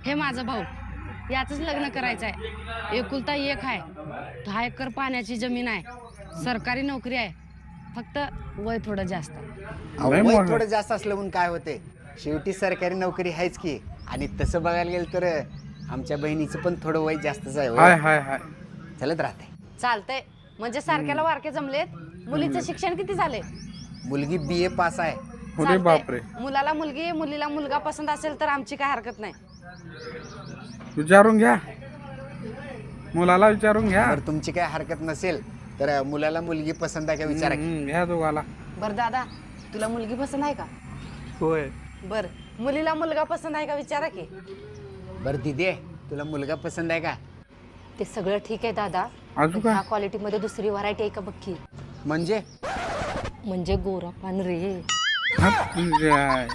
हे माझा भाऊ, याचंच लग्न करायचं आहे. एकुलता एक आहे. 10 एकर पाण्याची जमीन आहे. सरकारी नोकरी आहे. फक्त वय थोडं जास्त आहे. लय वय मोठं. थोडं जास्त असलं म्हणून काय होते, शेवटी सरकारी नोकरी आहेच की. आणि तसं बघायला गेलं तर आमच्या बहिणीचं पण थोडं वय जास्तच आहे. हाय होय. हाय हाय. चलत राहते. चालतंय. म्हणजे सारख्याला वारके जमलेत. मुलीचं शिक्षण किती झाले? मुलगी BA पास आहे. अरे चालतंय. बापरे. मुलाला मुलगी, मुलीला मुलगा पसंत असेल तर आमची काय हरकत नाही. विचारून घ्या, मुलाला विचारून घ्या. जर तुमची काय हरकत नसेल तर मुलाला मुलगी पसंत आहे का विचारा की. घ्या दोघाला. बरं दादा, तुला मुलगी पसंत आहे का? होय. बरं, मुलीला मुलगा पसंत आहे का विचारा की. बरं दिदी, तुला मुलगा पसंत आहे का? ते सगळं ठीक आहे दादा. अजून ह्या काय? क्वालिटीमध्ये दुसरी व्हरायटी आहे का बघ की. म्हणजे म्हणजे गोरा पान रे. हा, तुझी आहे.